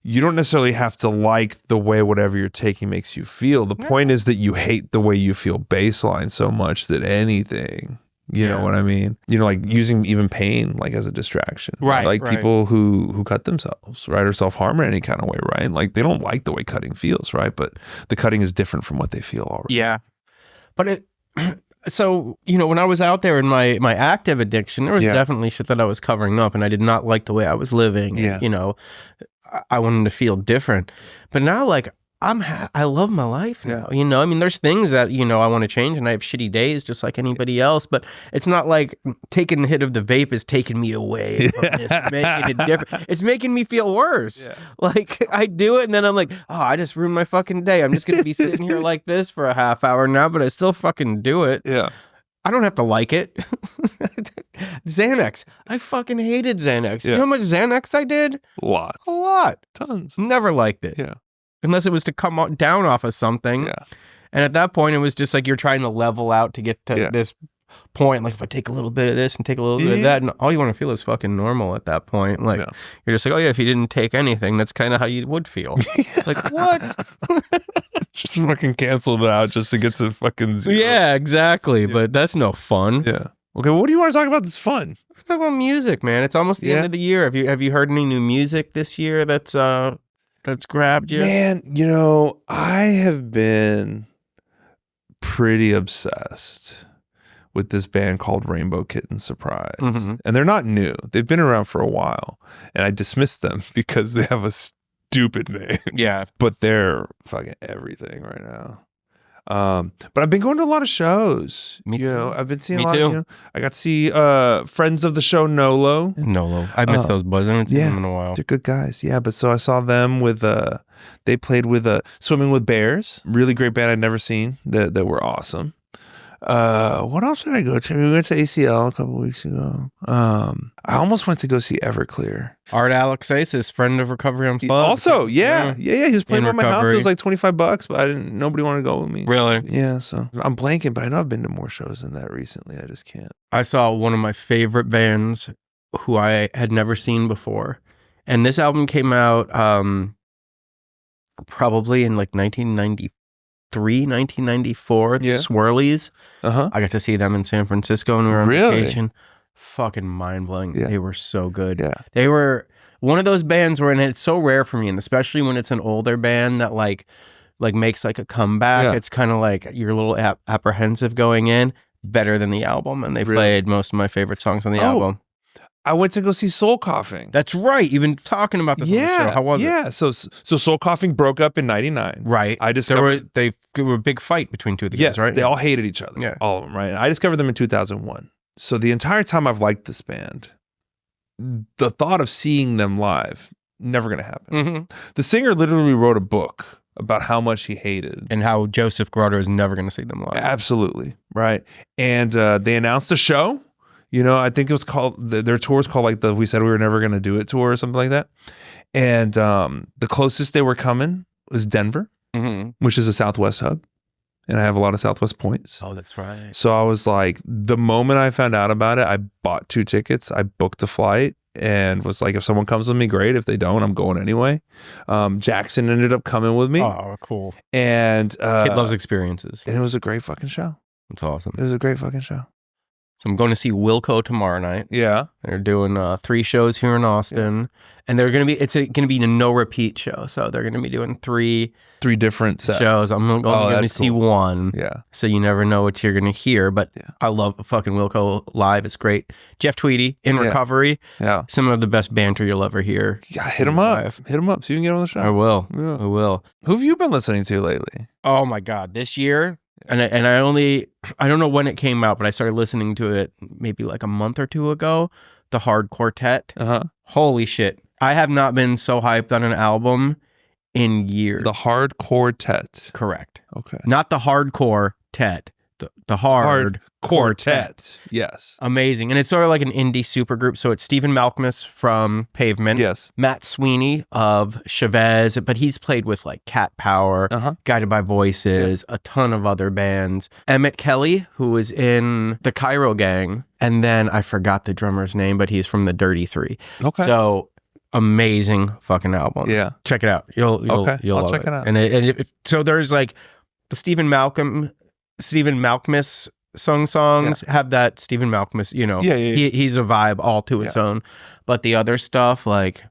you don't necessarily have to like the way whatever you're taking makes you feel. The point is that you hate the way you feel baseline so much that anything, you know what I mean? Like using even pain like as a distraction.
Right.
Like people who cut themselves, right? Or self-harm in any kind of way, right? Like they don't like the way cutting feels, right? But the cutting is different from what they feel already.
Yeah. But so, when I was out there in my active addiction, there was definitely shit that I was covering up, and I did not like the way I was living.
Yeah.
And, I wanted to feel different. But now, like, I love my life now. I mean, there's things that, I want to change, and I have shitty days just like anybody else, but it's not like taking the hit of the vape is taking me away from this, making it different. It's making me feel worse. Yeah. Like, I do it, and then I'm like, oh, I just ruined my fucking day. I'm just going to be sitting here like this for a half hour now, but I still fucking do it.
Yeah.
I don't have to like it. Xanax. I fucking hated Xanax. You know how much Xanax I did?
Lots.
A lot.
Tons.
Never liked it.
Yeah.
Unless it was to come down off of something.
Yeah.
And at that point, it was just like you're trying to level out to get to this point. Like, if I take a little bit of this and take a little bit of that, and all you want to feel is fucking normal at that point. Like, you're just like, oh yeah, if you didn't take anything, that's kind of how you would feel. Like, what?
Just fucking canceled it out just to get to fucking zero.
Yeah, exactly. Yeah. But that's no fun.
Yeah. Okay, well, what do you want to talk about that's fun?
Let's talk about music, man. It's almost the end of the year. Have you heard any new music this year that's that's grabbed you?
Man, I have been pretty obsessed with this band called Rainbow Kitten Surprise.
Mm-hmm.
And they're not new. They've been around for a while. And I dismissed them because they have a stupid name.
Yeah.
But they're fucking everything right now. But I've been going to a lot of shows.
Me too.
I've been seeing
Me
a lot
too.
of, I got to see friends of the show Nolo.
I miss those boys. I haven't seen them in a while.
They're good guys. Yeah, but so I saw them with they played with Swimming with Bears. Really great band I'd never seen that were awesome. What else did I go to? We went to ACL a couple weeks ago. I almost went to go see Everclear.
Art Alexasis, friend of Recovery Unplugged.
Also, yeah. He was playing at my house. It was like $25, but nobody wanted to go with me.
Really?
Yeah, so I'm blanking, but I know I've been to more shows than that recently. I just can't.
I saw one of my favorite bands who I had never seen before. And this album came out probably in like 1993, 1994.
Yeah.
Swirlies.
Uh-huh.
I got to see them in San Francisco and we were on vacation. Fucking mind-blowing.
Yeah.
They were so good.
Yeah.
They were one of those bands where, and it's so rare for me, and especially when it's an older band that like makes like a comeback,
Yeah.
it's kind of like you're a little apprehensive going in, better than the album. And they played most of my favorite songs on the album.
I went to go see Soul Coughing.
That's right. You've been talking about this on the show. How was it?
Yeah. So Soul Coughing broke up in 99.
Right.
I discovered
there were a big fight between two of the guys, right?
They all hated each other.
Yeah.
All of them, right? I discovered them in 2001. So the entire time I've liked this band, the thought of seeing them live, never going to happen.
Mm-hmm.
The singer literally wrote a book about how much he hated.
And how Joseph Grotto is never going to see them live.
Absolutely. Right. And they announced a show. I think it was called, their tour was called like the We Said We Were Never Going to Do It tour or something like that. And the closest they were coming was Denver, which is a Southwest hub. And I have a lot of Southwest points.
Oh, that's right.
So I was like, the moment I found out about it, I bought 2 tickets. I booked a flight and was like, if someone comes with me, great. If they don't, I'm going anyway. Jackson ended up coming with me.
Oh, cool.
And
Kid loves experiences.
And it was a great fucking show.
That's awesome.
It was a great fucking show.
So I'm going to see Wilco tomorrow night.
Yeah.
They're doing 3 shows here in Austin. And they're going to be, it's going to be a no repeat show. So they're going to be doing 3
different sets.
shows. I'm only going to see one.
Yeah.
So you never know what you're going to hear. But I love fucking Wilco live. It's great. Jeff Tweedy in Recovery.
Yeah.
Some of the best banter you'll ever hear.
Yeah, hit him up. Hit him up so you can get on the show.
I will.
Yeah.
I will.
Who have you been listening to lately?
Oh my God. This year, and I don't know when it came out, but I started listening to it maybe like a month or 2 ago. The Hard Quartet. Holy shit. I have not been so hyped on an album in years.
The Hard Quartet.
Correct.
Okay.
Not the hardcore tet. The hard quartet.
Yes.
Amazing. And it's sort of like an indie supergroup. So it's Stephen Malkmus from Pavement.
Yes.
Matt Sweeney of Chavez, but he's played with like Cat Power, Guided by Voices, a ton of other bands. Emmett Kelly, who is in the Cairo Gang. And then I forgot the drummer's name, but he's from the Dirty Three. Okay. So amazing fucking album.
Yeah.
Check it out. You'll
I'll
love
check it out.
And so there's like the Stephen Malkmus songs have that Stephen Malkmus, he's a vibe all to its own. But the other stuff, like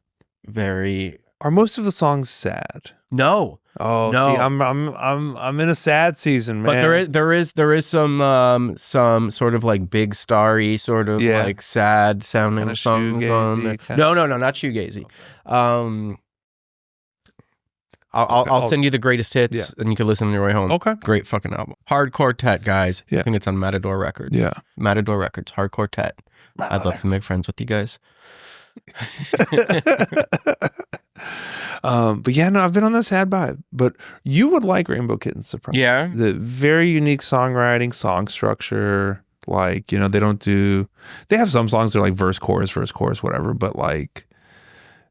are most of the songs sad?
No.
Oh no! See, I'm in a sad season, man.
But there is some sort of like big starry sort of like sad sounding
Kinda
songs on there. No, not shoegazy. I'll send you the greatest hits and you can listen on your way home.
Okay.
Great fucking album. Hard Quartet, guys.
Yeah.
I think it's on Matador Records.
Yeah.
Matador Records, Hard Quartet. I'd love to make friends with you guys.
But yeah, no, I've been on the sad vibe. But you would like Rainbow Kitten Surprise.
Yeah.
The very unique songwriting, song structure. Like, they have some songs that are like verse, chorus, whatever. But like,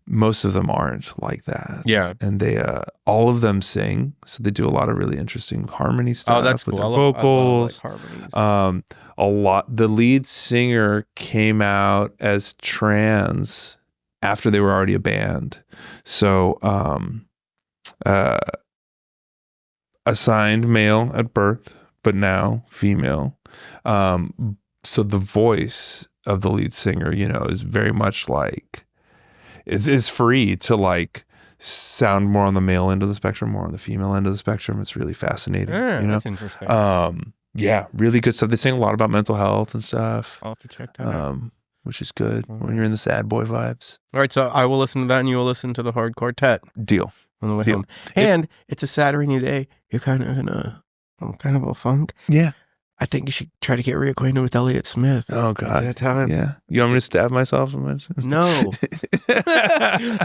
most of them aren't like that.
Yeah.
And they, all of them sing. So they do a lot of really interesting harmony stuff.
Oh, that's cool.
With their vocals.
I love harmonies.
A lot. The lead singer came out as trans after they were already a band. So, assigned male at birth, but now female. So the voice of the lead singer, is very much like, is free to like sound more on the male end of the spectrum, more on the female end of the spectrum. It's really fascinating.
That's interesting.
Yeah, really good stuff. They sing a lot about mental health and stuff.
I'll have to check that out.
Which is good when you're in the sad boy vibes.
All right, so I will listen to that, and you will listen to the Hard Quartet.
Deal.
On the way home. And it's a sad rainy day. You're kind of in a funk.
Yeah.
I think you should try to get reacquainted with Elliott Smith.
Oh, God.
That time.
Yeah. You want me to stab myself?
No.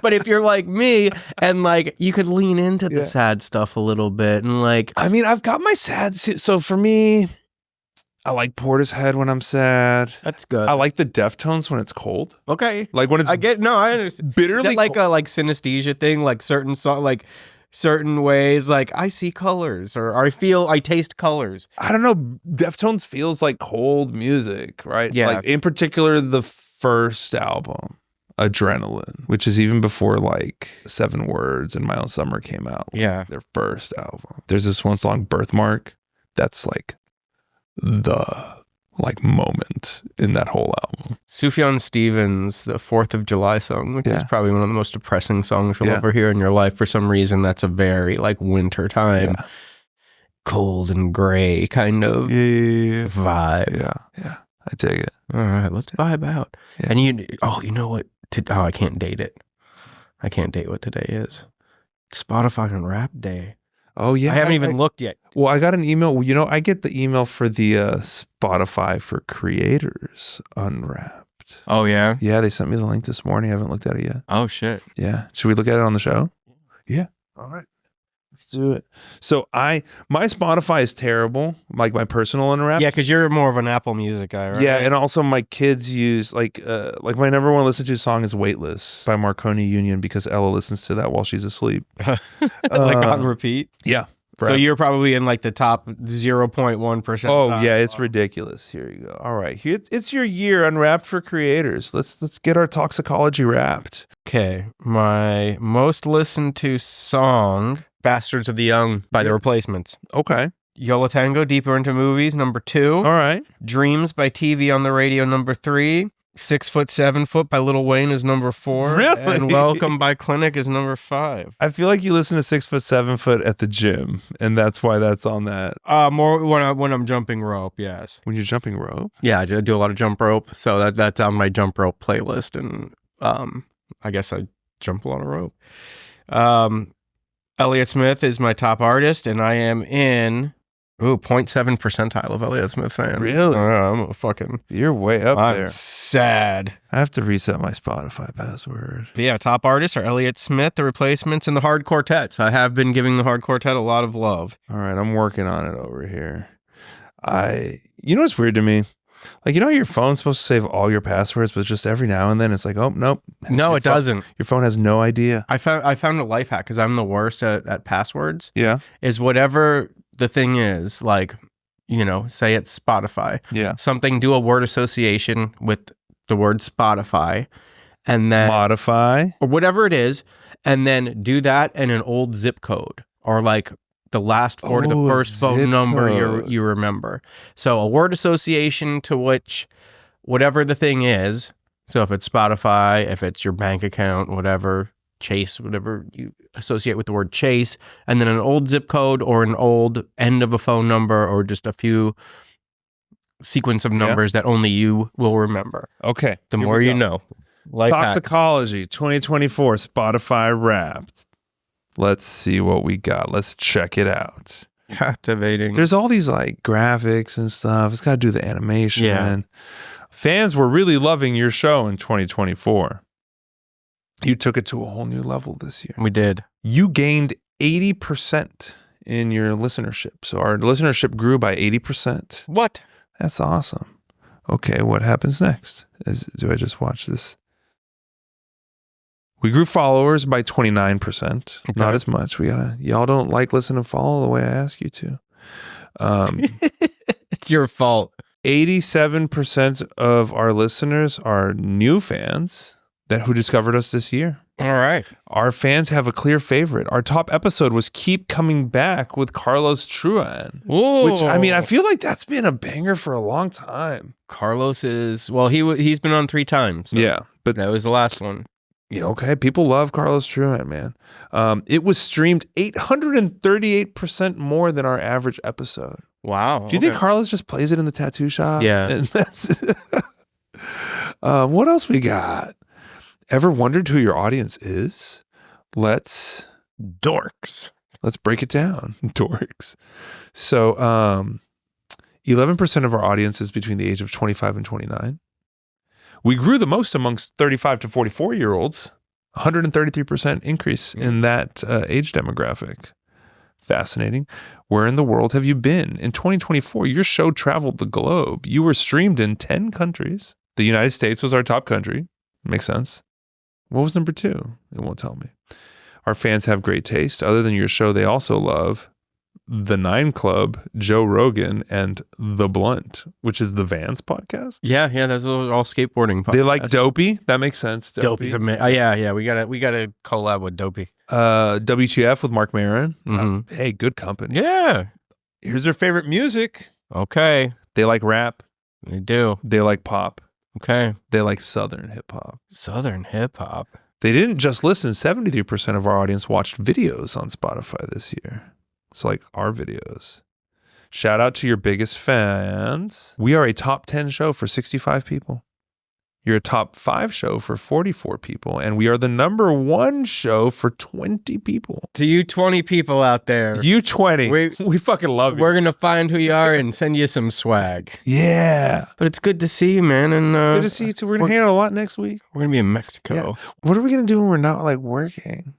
But if you're like me and like you could lean into the sad stuff a little bit and like.
I mean, I've got my sad. So for me, I like Portishead when I'm sad.
That's good.
I like the Deftones when it's cold.
Okay.
Like when it's.
I understand.
Bitterly.
Is that like a synesthesia thing? Like certain ways, like I see colors or I taste colors.
I don't know. Deftones feels like cold music, right?
Yeah.
Like in particular, the first album, Adrenaline, which is even before like 7 Words and My Own Summer came out.
Yeah.
Their first album. There's this one song, Birthmark, that's like the moment in that whole album.
Sufjan Stevens, the 4th of July song, which is probably one of the most depressing songs you'll ever hear in your life. For some reason, that's a very like winter time, cold and gray kind of vibe.
Yeah. I dig it.
All right, let's vibe out. Yeah. And you know what? I can't date it. I can't date what today is. Spotify and Rap Day.
Oh, yeah.
I haven't even looked yet.
Well, I got an email. You know, I get the email for the Spotify for Creators Unwrapped.
Oh, yeah?
Yeah, they sent me the link this morning. I haven't looked at it yet.
Oh, shit.
Yeah. Should we look at it on the show? Yeah. All right. Let's do it. So my Spotify is terrible, like my personal Unwrapped.
Yeah, because you're more of an Apple Music guy, right?
Yeah, and also my kids use, like my number one listen to song is Weightless by Marconi Union because Ella listens to that while she's asleep.
Like on repeat?
Yeah.
So you're probably in like the top 0.1%.
Oh, yeah, it's ridiculous. Here you go. All right. It's your year Unwrapped for Creators. Let's get our Talksicology wrapped.
Okay. My most listened to song, Bastards of the Young by The Replacements.
Okay.
Yola Tango, Deeper Into Movies, number 2.
All right.
Dreams by TV on the Radio, number 3. 6 Foot 7 Foot by Lil Wayne is number 4.
Really?
And Welcome by Clinic is number 5.
I feel like you listen to 6 Foot 7 Foot at the gym, and that's why that's on that.
More when I'm jumping rope, yes.
When you're jumping rope?
Yeah, I do a lot of jump rope, so that's on my jump rope playlist, and I guess I jump a lot of rope. Elliott Smith is my top artist, and I am in 0.7 percentile of Elliott Smith fan.
Really?
I'm a fucking...
You're way up there.
I'm sad.
I have to reset my Spotify password.
But yeah, top artists are Elliott Smith, The Replacements, and the Hard Quartets. I have been giving the Hard Quartet a lot of love.
All right, I'm working on it over here. You know what's weird to me? Like, you know, your phone's supposed to save all your passwords, but just every now and then it's like, oh, nope.
No, it doesn't.
Your phone has no idea.
I found a life hack because I'm the worst at passwords.
Yeah.
Is whatever the thing is, like, you know, say it's Spotify.
Yeah.
Do a word association with the word Spotify and then
modify
or whatever it is, and then do that in an old zip code or like the last 4 to the first phone number you remember. So a word association to which whatever the thing is. So if it's Spotify, if it's your bank account, whatever, Chase, whatever you associate with the word Chase, and then an old zip code or an old end of a phone number or just a few sequence of numbers that only you will remember.
Okay.
The more you know. Life
Toxicology
hacks.
2024 Spotify Wrapped. Let's see what we got. Let's check it out.
Captivating.
There's all these like graphics and stuff. It's got to do the animation.
Yeah.
Fans were really loving your show in 2024. You took it to a whole new level this year.
We did.
You gained 80% in your listenership. So our listenership grew by 80%.
What?
That's awesome. Okay, what happens next? Do I just watch this? We grew followers by 29%. Okay. Not as much. Y'all don't like, listen, and follow the way I ask you to.
It's your fault.
87% of our listeners are new fans who discovered us this year.
All right.
Our fans have a clear favorite. Our top episode was Keep Coming Back with Carlos Truan.
Ooh.
Which, I mean, I feel like that's been a banger for a long time.
Carlos is, well, he's been on 3 times. So
yeah.
But that was the last one.
Yeah, okay. People love Carlos Truant, man. It was streamed 838% more than our average episode.
Wow.
Do you think Carlos just plays it in the tattoo shop?
Yeah.
And that's what else we got? Ever wondered who your audience is? Let's break it down. Dorks. So 11% of our audience is between the age of 25 and 29. We grew the most amongst 35 to 44-year-olds, 133% increase in that age demographic. Fascinating. Where in the world have you been? In 2024, your show traveled the globe. You were streamed in 10 countries. The United States was our top country. Makes sense. What was number 2? It won't tell me. Our fans have great taste. Other than your show, they also love The 9 Club, Joe Rogan, and The Blunt, which is the Vans podcast.
Yeah, those are all skateboarding podcasts.
They like Dopey. That makes sense.
Dopey's amazing. Yeah. We gotta collab with Dopey.
WTF with Mark Maron.
Mm-hmm.
Hey, good company.
Yeah.
Here's their favorite music.
Okay.
They like rap.
They do.
They like pop.
Okay.
They like Southern hip hop.
Southern hip hop.
They didn't just listen. 73% of our audience watched videos on Spotify this year. So like our videos. Shout out to your biggest fans. We are a top 10 show for 65 people. You're a top 5 show for 44 people. And we are the number 1 show for 20 people.
To you 20 people out there.
You 20. We fucking love you.
We're going to find who you are and send you some swag.
Yeah.
But it's good to see you, man. And
it's good to see you too. We're going to hang out a lot next week.
We're going to be in Mexico.
Yeah. What are we going to do when we're not like working?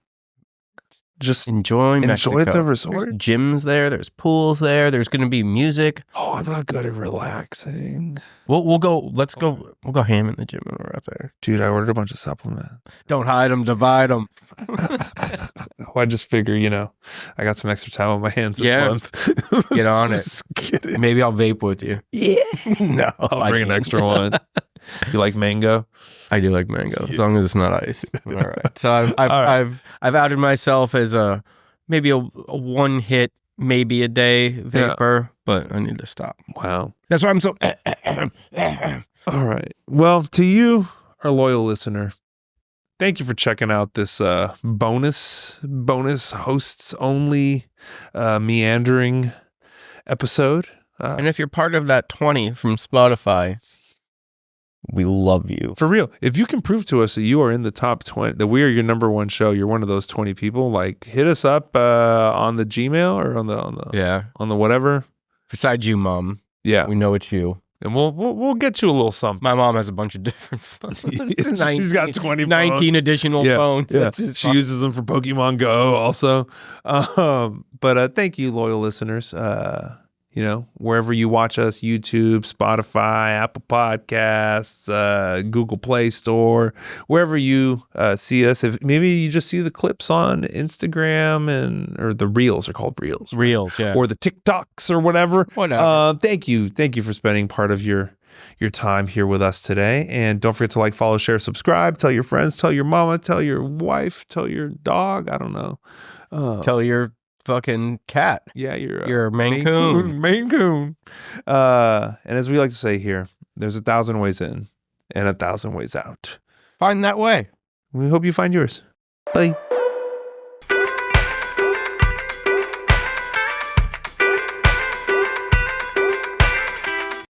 Just
enjoy Mexico.
At the resort.
There's gyms there. There's pools there. There's going to be music.
Oh, I'm not good at relaxing.
We'll go. Let's go. We'll go ham in the gym when we're out there.
Dude, I ordered a bunch of supplements.
Don't hide them. Divide them.
I just figure, I got some extra time on my hands this month.
Get on it. Maybe I'll vape with you.
Yeah.
No,
I'll bring an extra one. You like mango?
I do like mango, as long as it's not ice. All right. So I've outed myself as maybe a one hit, maybe a day vapor, but I need to stop.
Wow.
That's why I'm so.
All right. Well, to you, our loyal listener, thank you for checking out this bonus hosts only meandering episode.
And if you're part of that 20 from Spotify, we love you.
For real. If you can prove to us that you are in the top 20, that we are your number 1 show, you're one of those 20 people, like hit us up on the Gmail or on the whatever.
Besides you, Mom.
Yeah.
We know it's you.
And we'll get you a little something.
My mom has a bunch of different phones.
She's got 19
additional phones.
Yeah. She uses them for Pokemon Go also. But thank you, loyal listeners. Wherever you watch us, YouTube, Spotify, Apple Podcasts, Google Play Store, wherever you see us. If maybe you just see the clips on Instagram or the Reels are called Reels.
Reels, yeah.
Or the TikToks or whatever.
Whatever.
Thank you for spending part of your time here with us today. And don't forget to like, follow, share, subscribe. Tell your friends, tell your mama, tell your wife, tell your dog. I don't know.
Tell your fucking cat.
Yeah, you're
Maine Coon.
Maine Coon. And as we like to say here, there's 1,000 ways in and 1,000 ways out.
Find that way.
We hope you find yours. Bye.